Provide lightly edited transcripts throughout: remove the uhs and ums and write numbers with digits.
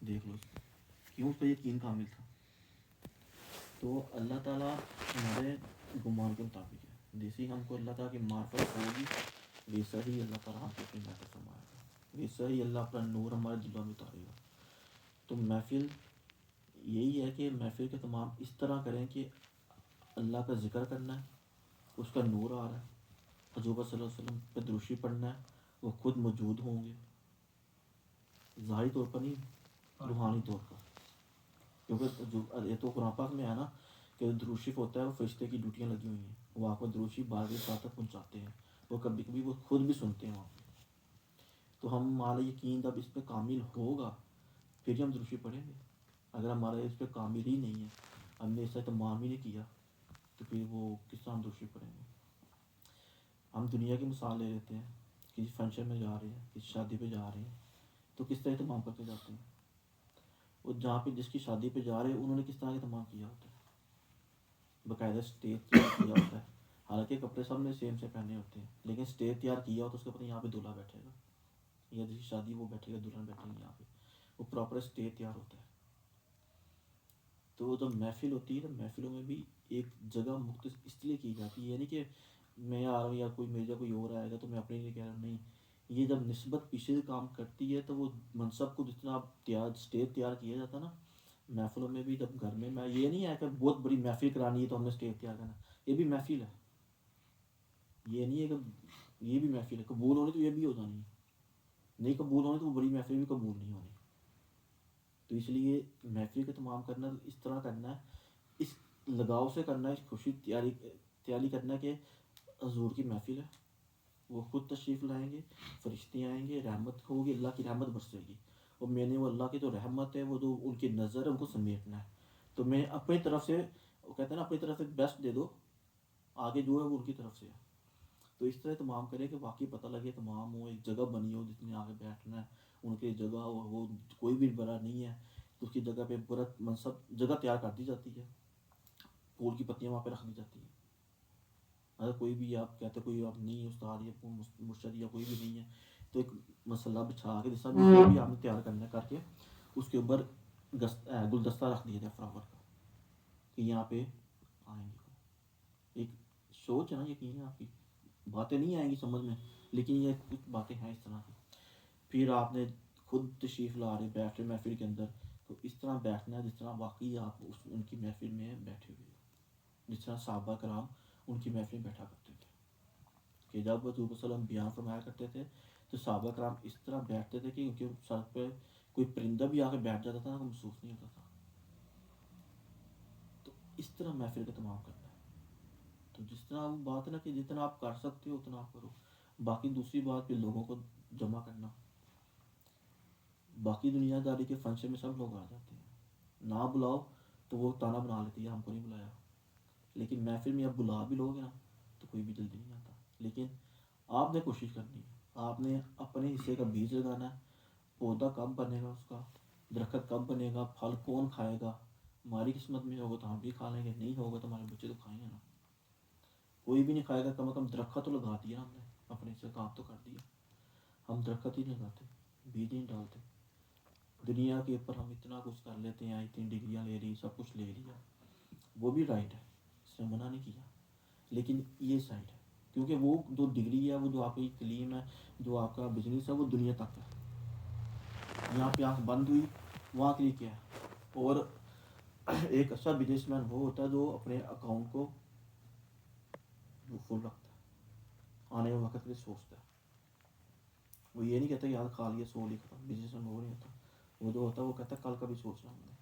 دیکھ لو اس کو کیوں اس کا یقین کامل تھا. تو اللہ تعالیٰ ہمارے گمان کے مطابق ہے. جیسے ہی ہم کو اللہ تعالیٰ کی معرفت ہوگی ویسا ہی اللہ تعالیٰ ہم کو اپنی محفل فرمائے گا, ویسا ہی اللہ اپنا نور ہمارے دلوں میں اتارے گا. تو محفل یہی ہے کہ محفل کے تمام اس طرح کریں کہ اللہ کا ذکر کرنا ہے, اس کا نور آ رہا ہے, حضور صلی اللہ علیہ وسلم پہ دروشی پڑھنا ہے, وہ خود موجود ہوں گے, ظاہری طور پر نہیں روحانی طور پر. کیونکہ یہ تو قرآن پاک میں ہے نا کہ درود شریف ہوتا ہے وہ فرشتے کی ڈیوٹیاں لگی ہوئی ہیں, وہ آپ کو درود شریف بار بار تک پہنچاتے ہیں, وہ کبھی کبھی وہ خود بھی سنتے ہیں وہاں پہ. تو ہمارا یقین جب اس پہ کامل ہوگا پھر ہی ہم درود شریف پڑھیں گے. اگر ہمارا اس پہ کامل ہی نہیں ہے, ہم نے اس سے تمام ہی نہیں کیا, تو پھر وہ کس طرح ہم درود شریف پڑھیں گے. ہم دنیا کی مثال لے لیتے ہیں, کسی فنکشن میں جا رہے ہیں, کسی شادی پہ جا رہے ہیں, تو کس طرح اہتمام کرتے جاتے ہیں. وہ جہاں پہ جس کی شادی پہ جا رہے ہیں انہوں نے کس طرح اہتمام کیا ہوتا ہے, باقاعدہ اسٹیج تیار کیا ہوتا ہے. حالانکہ کپڑے سب نے سیم سے پہنے ہوتے ہیں, لیکن اسٹیج تیار کیا ہوتا ہے, اس کا پتہ یہاں پہ دولہا بیٹھے گا, یا جس کی شادی وہ بیٹھے گا, دلہن بیٹھے گی یہاں پہ, وہ پراپر اسٹیج تیار ہوتا ہے. تو جب محفل ہوتی ہے تو محفلوں میں بھی ایک جگہ مختص اس لیے کی جاتی ہے, یعنی کہ میں آ رہا ہوں یا کوئی میرے کوئی اور آئے گا تو میں اپنے لیے کہہ رہا ہوں, نہیں. یہ جب نسبت پیچھے سے کام کرتی ہے تو وہ منصب کو جتنا اسٹیج تیار کیا جاتا ہے نا محفلوں میں بھی, جب گھر میں یہ نہیں ہے کہ بہت بڑی محفل کرانی ہے تو ہم نے اسٹیج تیار کرنا, یہ بھی محفل ہے. یہ نہیں ہے کہ یہ بھی محفل ہے, قبول ہونی تو یہ بھی ہو جانی ہے, نہیں قبول ہونی تو وہ بڑی محفل بھی قبول نہیں ہونی. تو اس لیے محفل کا تمام کرنا اس طرح کرنا ہے, اس لگاؤ سے کرنا ہے, اس خوشی تیاری کرنا ہے کہ حضور کی محفل ہے, وہ خود تشریف لائیں گے, فرشتے آئیں گے, رحمت ہوگی, اللہ کی رحمت برسے گی, اور میں نے وہ اللہ کی جو رحمت ہے وہ جو ان کی نظر ہے ان کو سمیٹنا ہے. تو میں اپنی طرف سے, وہ کہتے ہیں نا اپنی طرف سے بیسٹ دے دو, آگے جو ہے وہ ان کی طرف سے ہے. تو اس طرح تمام کرے کہ واقعی پتہ لگے تمام ہو, ایک جگہ بنی ہو جتنے آگے بیٹھنا ہے, ان کی جگہ ہو, وہ کوئی بھی بڑا نہیں ہے تو اس کی جگہ پہ برا منصب جگہ تیار کر دی جاتی ہے, پھول کی پتیاں وہاں پہ رکھ دی جاتی ہیں. اگر کوئی بھی آپ کہتے کوئی آپ نہیں ہے استاد یا مرشد یا کوئی بھی نہیں ہے تو ایک مسئلہ بچھا کے جیسا بھی آپ نے تیار کرنا کر کے اس کے اوپر گلدستہ رکھ دیا جائے فلاور کا کہ یہاں پہ آئیں گے. ایک سوچ ہے نا, یقین ہے آپ کی باتیں نہیں آئیں گی سمجھ میں, لیکن یہ کچھ باتیں ہیں اس طرح کی. پھر آپ نے خود تشریف لا رہے بیٹھ رہے محفل کے اندر, تو اس طرح بیٹھنا ہے جس طرح واقعی آپ ان کی محفل میں بیٹھے ہوئے, جس طرح صحابہ کرام ان کی محفل میں بیٹھا کرتے تھے. کہ جب حضور صلی اللہ علیہ وسلم بیان فرمایا کرتے تھے تو صحابہ کرام اس طرح بیٹھتے تھے کہ ان کے سر پہ کوئی پرندہ بھی آ کے بیٹھ جاتا تھا نا, محسوس نہیں ہوتا تھا. تو اس طرح محفل کا تمام کرنا ہے. تو جس طرح وہ بات ہے نا کہ جتنا آپ کر سکتے ہو اتنا آپ کرو. باقی دوسری بات پہ لوگوں کو جمع کرنا, باقی دنیا داری کے فنکشن میں سب لوگ آ جاتے ہیں, نہ بلاؤ تو وہ تانا بنا لیتی ہے ہم کو نہیں بلایا, لیکن محفل میں اب بلا بھی لوگے نا تو کوئی بھی جلدی نہیں آتا. لیکن آپ نے کوشش کرنی ہے, آپ نے اپنے حصے کا بیج لگانا ہے. پودا کب بنے گا, اس کا درخت کب بنے گا, پھل کون کھائے گا, ہماری قسمت میں ہوگا تو ہم بھی کھا لیں گے, نہیں ہوگا تو ہمارے بچے تو کھائیں گے نا. کوئی بھی نہیں کھائے گا, کم از کم درخت تو لگا دیا ہم نے, اپنے سے کام تو کر دیا. ہم درخت ہی نہیں لگاتے, بیج نہیں ڈالتے. دنیا کے اوپر ہم اتنا کچھ کر لیتے ہیں, اتنی ڈگریاں لے لی, سب کچھ لے لیا, وہ بھی رائٹ ہے, اس نے منع نہیں کیا, لیکن یہ سائڈ ہے کیونکہ وہ جو ڈگری ہے, وہ جو آپ کی تعلیم ہے, جو آپ کا بزنس ہے, وہ دنیا تک ہے. یہاں پہ آنکھ بند ہوئی وہاں کے لیے کیا ہے. اور ایک اچھا بزنس مین وہ ہوتا ہے جو اپنے اکاؤنٹ کو فل رکھتا ہے, آنے والے وقت کے لیے سوچتا ہے. وہ یہ نہیں کہتا کہ آج کھا لیا سو لیا ختم. بزنس مین وہ نہیں ہوتا, وہ جو ہوتا ہے وہ کہتا ہے کل کا بھی سوچنا ہم نے,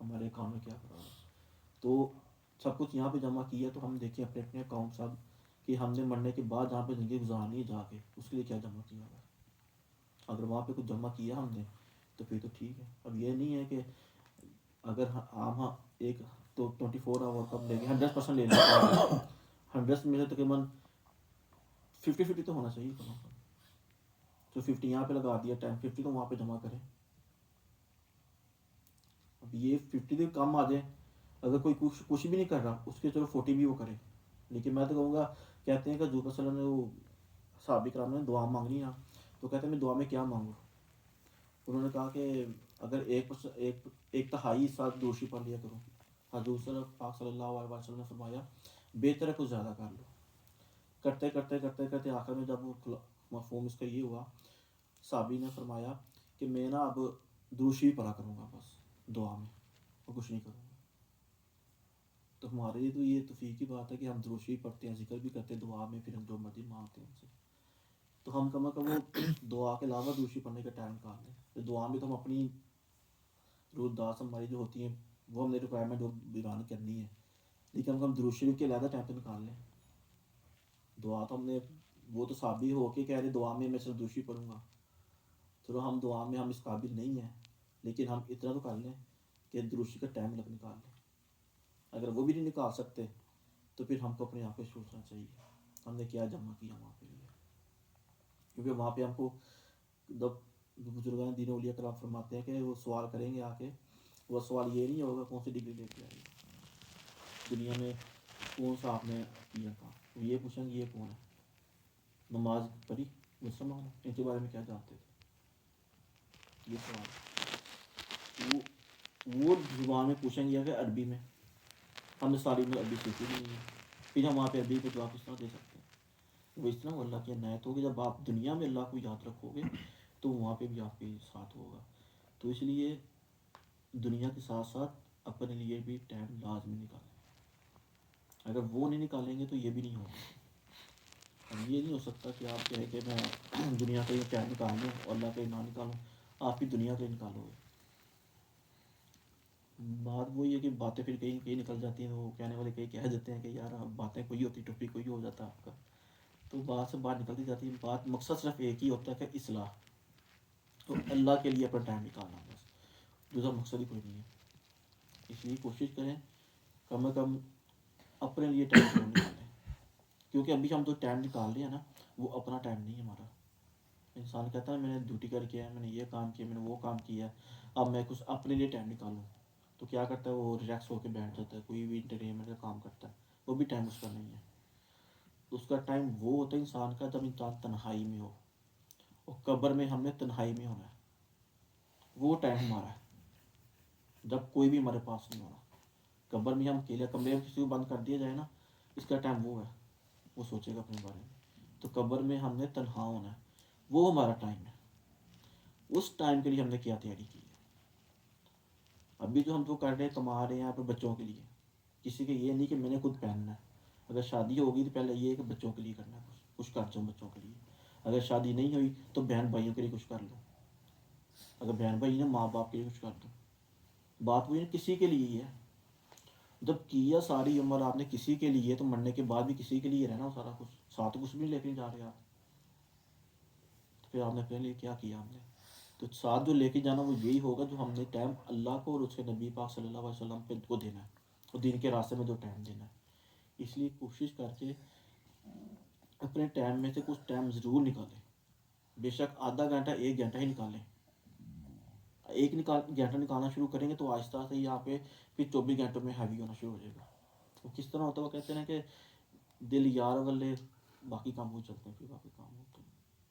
ہمارے اکاؤنٹ میں کیا کرا ہے. تو سب کچھ یہاں پہ جمع کیا, تو ہم دیکھیں اپنے اپنے اکاؤنٹ سب کہ ہم نے مرنے کے بعد جہاں پہ زندگی گزارنی ہے جا کے, اس کے لیے کیا جمع کیا ہوا ہے. اگر وہاں پہ کچھ جمع کیا ہم نے تو پھر تو ٹھیک ہے. اب یہ نہیں ہے کہ اگر ہم ایک تو 24 آور کب لے گے 100% لے لیں, 100 میں سے تقریباً 50-50 تو ہونا چاہیے کم از کم. تو 50 یہاں پہ لگا دیا, 50 تو وہاں پہ جمع کریں. اب یہ 50 تو کم آ جائے, اگر کوئی کچھ بھی نہیں کر رہا اس کے چلو 40 بھی وہ کرے. لیکن میں تو کہوں گا, کہتے ہیں کہ حضور صلی اللہ علیہ وسلم نے وہ صحابہ کرام نے دعا مانگنی ہے, تو کہتے ہیں میں دعا میں کیا مانگوں. انہوں نے کہا کہ اگر ایک تہائی حصہ دوشی پڑھ لیا کرو. حضور صلی پاک صلی اللہ علیہ وسلم نے فرمایا بہتر ہے کچھ زیادہ کر لو. کرتے کرتے کرتے کرتے آخر میں جب وہ مفہوم اس کا یہ ہوا، صحابی نے فرمایا کہ میں نا اب دوشی پڑھا کروں گا بس دعا میں، اور کچھ نہیں کروں گا. تو ہمارے لیے تو یہ توفیق کی بات ہے کہ ہم دروشی پڑھتے ہیں، ذکر بھی کرتے ہیں دعا میں، پھر ہم جو مرضی مانگتے ہیں ان سے. تو ہم کم از کم وہ دعا کے علاوہ دروشی پڑھنے کا ٹائم نکال لیں. تو دعا میں تو ہم اپنی روداس ہماری جو ہوتی ہیں وہ ہم نے ریکوائرمنٹ جو بیان کرنی ہے، لیکن ہم دروشی کے علیحدہ ٹائم پہ نکال لیں. دعا تو ہم نے، وہ تو صحابی ہو کے کہہ رہے دعا میں صرف دروشی پڑھوں گا. چلو ہم دعا میں ہم اس قابل نہیں ہیں، لیکن ہم اتنا تو کر لیں کہ دروشی کا ٹائم الگ نکال لیں. اگر وہ بھی نہیں نکال سکتے تو پھر ہم کو اپنے آپ پہ سوچنا چاہیے ہم نے کیا جمع کیا وہاں پہ لیے. کیونکہ وہاں پہ ہم کو جب بزرگان دین اولیاء کرام فرماتے ہیں کہ وہ سوال کریں گے آ کے، وہ سوال یہ نہیں ہوگا کون سی ڈگری لے کے آئے دنیا میں، کون سا آپ نے کیا تھا. وہ یہ پوچھیں گے یہ کون ہے، نماز پڑھی، مسلمان ان کے بارے میں کیا جانتے تھے. یہ سوال وہ زبان میں پوچھیں گے کہ عربی میں، ہم نے ساری میں عربی سیکھی نہیں ہے، پھر ہم وہاں پہ عربی کو جواب کس طرح دے سکتے ہیں. وہ اس طرح وہ اللہ کی عنایت ہوگی. جب آپ دنیا میں اللہ کو یاد رکھو گے تو وہاں پہ بھی آپ کے ساتھ ہوگا. تو اس لیے دنیا کے ساتھ ساتھ اپنے لیے بھی ٹائم لازمی نکالیں. اگر وہ نہیں نکالیں گے تو یہ بھی نہیں ہوگا. اب یہ نہیں ہو سکتا کہ آپ کہیں کہ میں دنیا کا یہ ٹائم نکال لوں اور اللہ کا نہ نکالوں. آپ بھی دنیا کا نکالو گے. بات وہی ہے کہ باتیں پھر کہیں کہیں نکل جاتی ہیں. وہ کہنے والے کہیں کہہ دیتے ہیں کہ یار باتیں کوئی ہوتی، ٹوپی کوئی ہو جاتا آپ کا. تو بات سے بات نکلتی جاتی ہے. بات مقصد صرف ایک ہی ہوتا ہے کہ اصلاح. تو اللہ کے لیے اپنا ٹائم نکالنا بس، دوسرا مقصد ہی کوئی نہیں ہے. اس لیے کوشش کریں کم از کم اپنے لیے ٹائم ضرور نکالیں. کیونکہ ابھی ہم جو ٹائم نکال رہے ہیں نا وہ اپنا ٹائم نہیں ہے ہمارا. انسان کہتا ہے میں نے ڈیوٹی کر کے ہے، میں نے یہ کام کیا، میں نے وہ کام کیا، اب میں کچھ اپنے لیے ٹائم نکالوں. تو کیا کرتا ہے وہ ریلیکس ہو کے بیٹھ جاتا ہے، کوئی بھی انٹرٹینمنٹ کا کام کرتا ہے. وہ بھی ٹائم اس کا نہیں ہے. اس کا ٹائم وہ ہوتا ہے انسان کا جب انسان تنہائی میں ہو. اور قبر میں ہم نے تنہائی میں ہونا ہے. وہ ٹائم ہمارا ہے جب کوئی بھی ہمارے پاس نہیں ہونا. قبر میں ہم اکیلے کمرے میں کسی کو بند کر دیا جائے نا، اس کا ٹائم وہ ہے. وہ سوچے گا اپنے بارے میں. تو قبر میں ہم نے تنہا ہونا ہے، وہ ہمارا ٹائم ہے. اس ٹائم کے لیے ہم نے کیا تیاری کی ہے. ابھی جو ہم جو کر رہے ہیں کما رہے ہیں اپنے بچوں کے لیے. کسی کے یہ نہیں کہ میں نے خود پہننا ہے. اگر شادی ہوگی تو پہلے یہ ہے کہ بچوں کے لیے کرنا ہے، کچھ کر جاؤں بچوں کے لیے. اگر شادی نہیں ہوئی تو بہن بھائیوں کے لیے کچھ کر لو. اگر بہن بھائی نے ماں باپ کے لیے کچھ کر دو. بات وہی کسی کے لیے ہی ہے. جب کیا ساری عمر آپ نے کسی کے لیے، تو مرنے کے بعد بھی کسی کے لیے رہنا سارا کچھ. ساتھ کچھ بھی لے کے جا رہے آپ. تو پھر آپ نے اپنے لیے کیا کیا ہم نے. تو ساتھ جو لے کے جانا وہ یہی ہوگا جو ہم نے ٹائم اللہ کو اور اس کے نبی پاک صلی اللہ علیہ وسلم پہ کو دینا ہے، اور دین کے راستے میں جو ٹائم دینا ہے. اس لیے کوشش کر کے اپنے ٹائم میں سے کچھ ٹائم ضرور نکالیں. بے شک آدھا گھنٹہ 1 گھنٹہ ہی نکالیں. گھنٹہ نکالنا شروع کریں گے تو آہستہ آہستہ یہاں پہ پھر 24 گھنٹوں میں ہیوی ہونا شروع ہو جائے گا. وہ کس طرح ہوتا ہے؟ وہ کہتے ہیں کہ دل یار والے باقی کام ہو چلتے ہیں، پھر باقی کام ہوتے ہیں.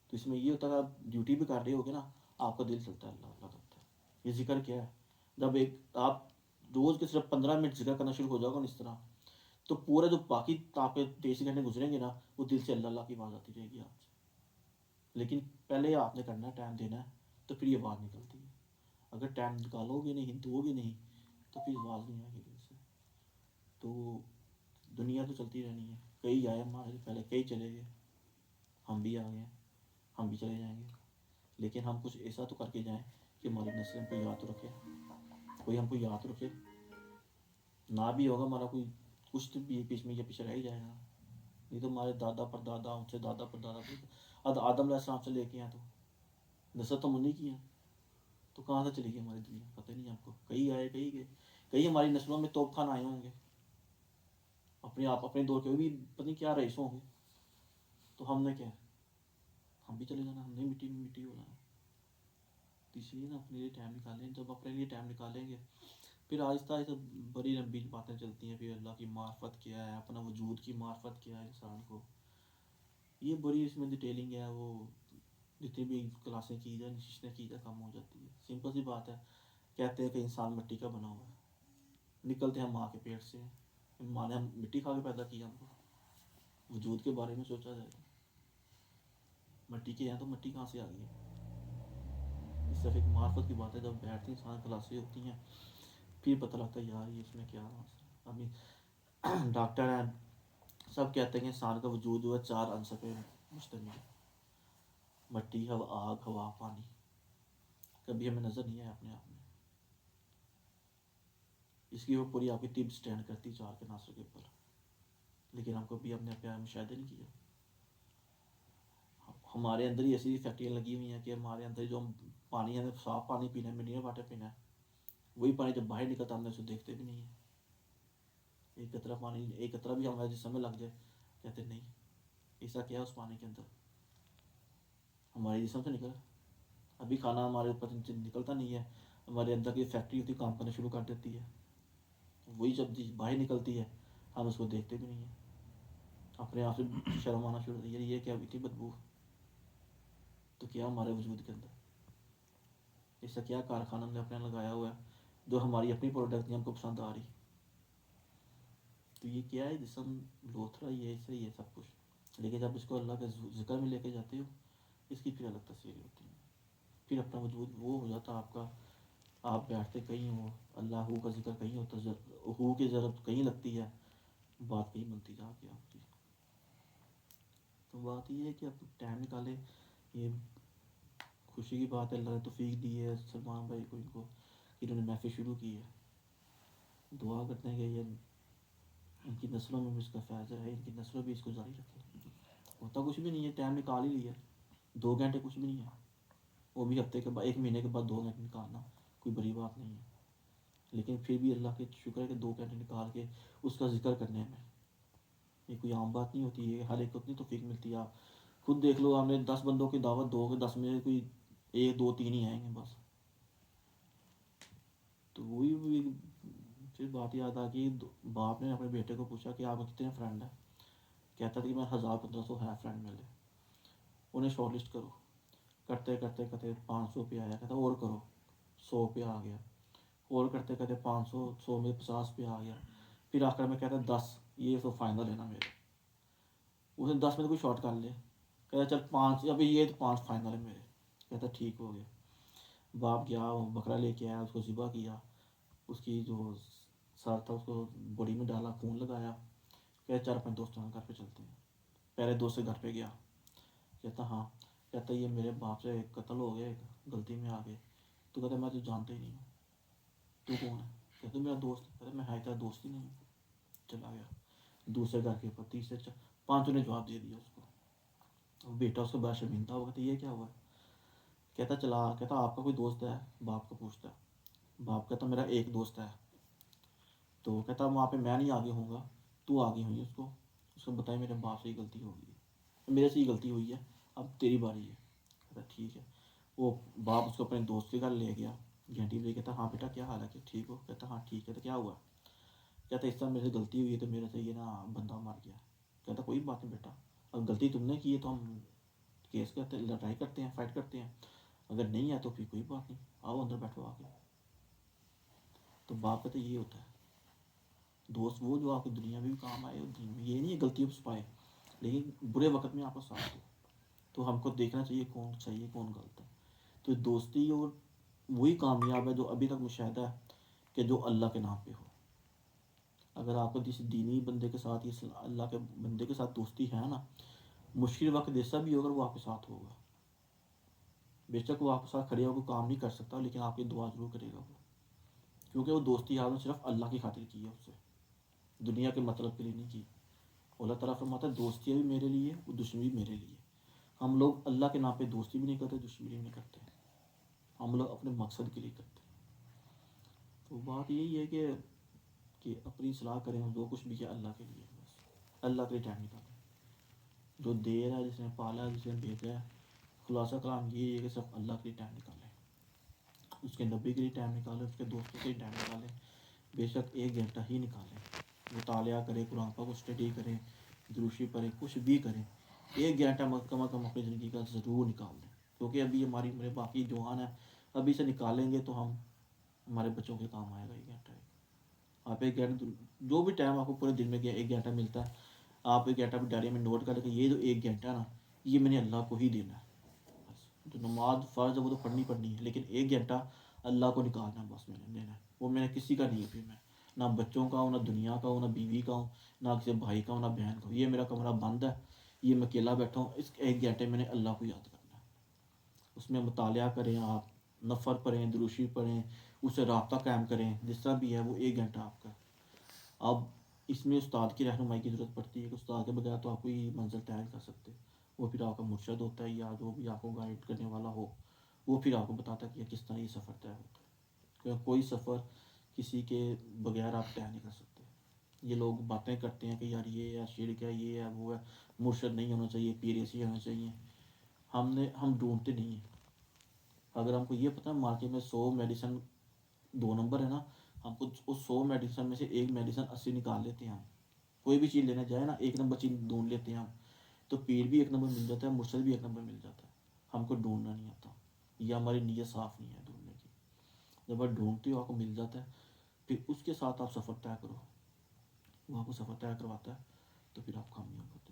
تو اس میں یہ ہوتا ہے کہ آپ ڈیوٹی بھی کر رہے ہوگے نا، آپ کا دل چلتا ہے اللہ اللہ کرتا ہے. یہ ذکر کیا ہے؟ جب آپ روز کے صرف 15 منٹ ذکر کرنا شروع ہو جاؤ گا نا اس طرح، تو پورے جو باقی آپ کے 23 گھنٹے گزریں گے نا وہ دل سے اللہ اللہ کی آواز آتی رہے گی آپ سے. لیکن پہلے آپ نے کرنا ہے، ٹائم دینا ہے، تو پھر یہ بات نکلتی ہے. اگر ٹائم نکالو گے نہیں، دو گے نہیں، تو پھر آواز نہیں آئے گی دل سے. تو دنیا تو چلتی رہنی ہے. کئی آئے ہمارے سے پہلے، کئی چلے گئے، ہم بھی آ گئے، ہم بھی چلے جائیں گے. لیکن ہم کچھ ایسا تو کر کے جائیں کہ ہماری نسل ہم کو یاد تو رکھے. کوئی ہم کو یاد رکھے. نہ بھی ہوگا ہمارا کوئی، کچھ تو بھی بیچ میں یہ پیچھے رہ ہی جائے گا. نہیں تو ہمارے دادا پر دادا، ان سے دادا پر دادا، آدم علیہ السلام سے لے کے ہیں تو نسل تو منی کی ہے. تو کہاں سے چلی گئی ہماری دنیا؟ پتہ نہیں آپ کو. کئی آئے، کئی گئے. کئی ہماری نسلوں میں توپ خان آئے ہوں گے، اپنے آپ اپنے دور کے بھی پتہ نہیں کیا رئیس ہوں گے. تو ہم نے کیا، ہم بھی چلے جانا، ہم نے مٹی میں مٹی ہو جانا. تو اس لیے نا اپنے لیے ٹائم نکالیں. جب اپنے لیے ٹائم نکالیں گے پھر آہستہ آہستہ بڑی لمبی باتیں چلتی ہیں. پھر اللہ کی معرفت کیا ہے، اپنا وجود کی معرفت کیا ہے انسان کو. یہ بڑی اس میں ڈیٹیلنگ ہے. وہ جتنی بھی کلاسیں کی جائیں، نشستیں کی جائیں، کم ہو جاتی ہے. سمپل سی بات ہے. کہتے ہیں کہ انسان مٹی کا بنا ہوا ہے، نکلتے ہیں ماں کے پیٹ سے، ماں نے ہم مٹی کھا کے پیدا کیا ہم کو، وجود کے بارے میں سوچا جائے تو مٹی کے ہیں تو مٹی کہاں سے آ گئی ہے؟ اس طرف ایک معرفت کی بات ہے، جب بیٹھتی انسان خلاصی ہوتی ہیں پھر پتہ لگتا ہے یار یہ اس میں کیا مسئلہ۔ ابھی ڈاکٹر ہیں سب کہتے ہیں کہ انسان کا وجود جو ہے 4 عنصر پہ مشتمل ہے، مٹی، آگ، ہوا، پانی۔ کبھی ہمیں نظر نہیں آیا اپنے آپ میں، اس کی وہ پوری آپ کی طب سٹینڈ کرتی 4 کے عناصر کے اوپر، لیکن ہم کبھی اپنے پیار مشاہدے نہیں کیا۔ ہمارے اندر ہی ایسی فیکٹریاں لگی ہوئی ہیں کہ ہمارے اندر جو ہم پانی ہے صاف پانی پینا ہے، منرل واٹر پینا ہے، وہی پانی جب باہر نکلتا ہم نے اسے دیکھتے بھی نہیں ہیں۔ ایک قطرہ پانی، ایک قطرہ بھی ہمارے جسم میں لگ جائے کہتے نہیں ایسا کیا اس پانی کے اندر، ہمارے جسم سے نکل، ابھی کھانا ہمارے اوپر نکلتا نہیں ہے، ہمارے اندر کی فیکٹری ہوتی کام کرنا شروع کر دیتی ہے، وہی جب باہر نکلتی ہے ہم اس کو دیکھتے بھی نہیں ہیں، اپنے آپ سے شرم آنا شروع ہوتی ہے، یہ کیا ہوئی تھی بدبو، تو کیا ہمارے وجود کے اندر ایسا کیا کارخانہ ہم نے اپنے لگایا ہوا ہے جو ہماری اپنی پروڈکٹ نہیں ہم کو پسند آ رہی، تو یہ کیا ہے جسم لوتھڑا، یہ ایسے ہی ہے سب کچھ، لیکن جب اس کو اللہ کے ذکر میں لے کے جاتے ہو اس کی پھر الگ تصویر ہوتی ہے، پھر اپنا وجود وہ ہو جاتا آپ کا، آپ بیٹھتے کہیں ہو، اللہ ہو کا ذکر کہیں ہوتا، ہو کی ضرورت کہیں لگتی ہے، بات کہیں بنتی جا کے آپ کی۔ تو بات یہ ہے کہ اب ٹائم نکالے، یہ خوشی کی بات ہے، اللہ نے توفیق دی ہے سلمان بھائی کو، ان کو انہوں نے محفل شروع کی ہے، دعا کرتے ہیں کہ یہ ان کی نسلوں میں بھی اس کا فیض ہے، ان کی نسلوں بھی اس کو جاری رکھے۔ ہوتا کچھ بھی نہیں ہے، ٹائم نکال ہی لیا، 2 گھنٹے کچھ بھی نہیں ہے، وہ بھی ہفتے کے بعد 1 مہینے کے بعد 2 گھنٹے نکالنا کوئی بڑی بات نہیں ہے، لیکن پھر بھی اللہ کے شکر ہے کہ 2 گھنٹے نکال کے اس کا ذکر کرنے میں یہ کوئی عام بات نہیں ہوتی ہے، ہر ایک کو اتنی توفیق ملتی ہے۔ آپ خود دیکھ لو، ہم نے 10 بندوں کی دعوت دو گے، 10 میں کوئی 1 2 3 ہی آئیں گے بس۔ تو وہی پھر بات یاد آ گئی، باپ نے اپنے بیٹے کو پوچھا کہ آپ کو کتنے فرینڈ ہیں، کہتا تھا کہ میں 1000 1500 ہے فرینڈ میرے، انہیں شارٹ لسٹ کرو، کرتے کرتے کرتے 500 پہ آیا، کہتا اور کرو، 100 پہ آ گیا، اور کرتے کرتے 500 100 میں 50 پہ آ گیا، پھر آخر میں کہتا 10 یہ تو فائنل ہے نا میرے، اسے 10 میں تو کوئی شارٹ کر لے، کہتا چل 5 ابھی یہ تو 5 فائنل ہے میرے، کہتا ٹھیک ہو گیا۔ باپ گیا بکرا لے کے آیا، اس کو ذبح کیا، اس کی جو سر تھا اس کو بوڑی میں ڈالا، خون لگایا، کہتا چل اپنے دوستوں کے گھر پہ چلتے ہیں، پہلے دوست کے گھر پہ گیا، کہتا ہاں، کہتا یہ میرے باپ سے قتل ہو گیا، ایک غلطی میں آ گئے، تو کہتا میں تو جانتا ہی نہیں ہوں، تو کون ہے، کہتا میرا دوست، کہتا میں ہے تیرا دوست ہی نہیں ہوں، چلا گیا دوسرے گھر کے اوپر، تیسرے 5 نے جواب دے دیا اس کو، بیٹا اس کو بڑا شرمندہ ہو، کہتا یہ کیا ہوا ہے، کہتا چلا، کہتا آپ کا کوئی دوست ہے، باپ کو پوچھتا ہے، باپ کہتا میرا ایک دوست ہے، تو کہتا وہاں پہ میں نہیں آگے ہوں گا، تو آگے ہوئی اس کو بتائی میرے باپ سے ہی غلطی ہو گئی ہے، میرے سے ہی غلطی ہوئی ہے، اب تیری باری ہے، کہتا ٹھیک ہے، وہ باپ اس کو اپنے دوست کے گھر لے گیا، گھنٹی لے، کہتا ہاں بیٹا کیا حال ہے، کہ ٹھیک ہو، کہتا ہاں ٹھیک ہے، تو کیا ہوا، کہتا اس طرح میرے سے غلطی ہوئی ہے، تو میرے سے یہ نا بندہ مر گیا، کہتا کوئی بات نہیں بیٹا، اب غلطی تم نے کی ہے تو ہم کیس کرتے ہیں، لڑائی کرتے ہیں، فائٹ کرتے ہیں، اگر نہیں ہے تو پھر کوئی بات نہیں، آؤ اندر بیٹھو آ کے۔ تو باپ کہتے یہ ہوتا ہے دوست، وہ جو آپ کی دنیا میں بھی کام آئے اور دین میں، یہ نہیں ہے غلطیوں پہ چھپائے، لیکن برے وقت میں آپ کو ساتھ دو، تو ہم کو دیکھنا چاہیے کون صحیح ہے کون غلط ہے، تو دوستی اور وہی کامیاب ہے جو ابھی تک مشاہدہ ہے کہ جو اللہ کے نام پہ ہو۔ اگر آپ کو کسی دینی بندے کے ساتھ، اس اللہ کے بندے کے ساتھ دوستی ہے نا، مشکل وقت جیسا بھی ہوگا وہ آپ کے ساتھ ہوگا، بے شک وہ آپ کے ساتھ کھڑے ہو کے کام نہیں کر سکتا، لیکن آپ کی دعا ضرور کرے گا وہ، کیونکہ وہ دوستی آپ نے صرف اللہ کی خاطر کی ہے، اس سے دنیا کے مطلب کے لیے نہیں کی۔ اللہ تعالیٰ فرماتا ہے دوستیاں بھی میرے لیے، وہ دشمنی بھی میرے لیے، ہم لوگ اللہ کے نام پہ دوستی بھی نہیں کرتے، دشمنی بھی نہیں کرتے، ہم لوگ اپنے مقصد کے لیے کرتے ہیں۔ تو بات یہی ہے کہ اپنی اصلاح کریں، جو کچھ بھی ہے اللہ کے لیے، بس اللہ کے لیے ٹائم نکالیں، جو دیر ہے جس نے پالا ہے، جس نے بھیجا ہے، خلاصہ کلام یہ ہے کہ صرف اللہ کے لیے ٹائم نکالیں، اس کے نبی کے لیے ٹائم نکالیں، اس کے دوستوں کے لیے ٹائم نکالیں، بے شک 1 گھنٹہ ہی نکالیں، مطالعہ کریں، قرآن پاک کو اسٹڈی کریں، دروشی پڑھیں، کچھ بھی کریں، 1 گھنٹہ کم از کم اپنی زندگی کا ضرور نکال دیں، کیونکہ ابھی ہماری عمر باقی جوان ہے، ابھی سے نکالیں گے تو ہم ہمارے بچوں کے کام آئے گا یہ گھنٹہ ایک. آپ ایک گھنٹہ جو بھی ٹائم آپ کو پورے دن میں ایک گھنٹہ ملتا ہے آپ ایک گھنٹہ ڈائری میں نوٹ کر کے یہ جو ایک گھنٹہ نا یہ میں نے اللہ کو ہی دینا ہے بس. جو نماز فرض ہے وہ تو پڑھنی ہے لیکن ایک گھنٹہ اللہ کو نکالنا بس میں نے دینا ہے. وہ میں نے کسی کا نہیں ہے. پھر میں نہ بچوں کا ہوں نہ دنیا کا ہوں نہ بیوی کا ہوں نہ کسی بھائی کا ہوں نہ بہن کا ہوں. یہ میرا کمرہ بند ہے یہ میں اکیلا بیٹھا ہوں. اس ایک گھنٹے میں نے اللہ کو یاد کرنا ہے. اس میں مطالعہ کریں آپ نفر پڑھیں دروشی پڑھیں اس سے رابطہ قائم کریں جس طرح بھی ہے وہ ایک گھنٹہ آپ کا. اب اس میں استاد کی رہنمائی کی ضرورت پڑتی ہے کہ استاد کے بغیر تو آپ کوئی منزل طے نہیں کر سکتے. وہ پھر آپ کا مرشد ہوتا ہے یا جو بھی آپ کو گائیڈ کرنے والا ہو وہ پھر آپ کو بتاتا ہے کہ کس طرح یہ سفر طے ہوتا ہے. کیونکہ کوئی سفر کسی کے بغیر آپ طے نہیں کر سکتے. یہ لوگ باتیں کرتے ہیں کہ یار یہ ہے شرک ہے یہ ہے وہ ہے مرشد نہیں ہونا چاہیے پیر ایسی ہونا چاہیے. ہم ڈھونڈتے نہیں ہیں. اگر ہم کو یہ پتہ ہے مارکیٹ میں 100 میڈیسن 2 نمبر ہے نا ہم کو اس 100 میڈیسن میں سے ایک میڈیسن 80 نکال لیتے ہیں. ہم کوئی بھی چیز لینے جائے نا 1 نمبر چیز ڈھونڈ لیتے ہیں ہم. تو پیر بھی 1 نمبر مل جاتا ہے مرشد بھی 1 نمبر مل جاتا ہے. ہم کو ڈھونڈنا نہیں آتا. یہ ہماری نیت صاف نہیں ہے ڈھونڈنے کی. جب آپ ڈھونڈتے ہو آپ کو مل جاتا ہے پھر اس کے ساتھ آپ سفر طے کرو وہ آپ کو سفر طے کرواتا ہے تو پھر آپ کامیاب ہوتے ہیں.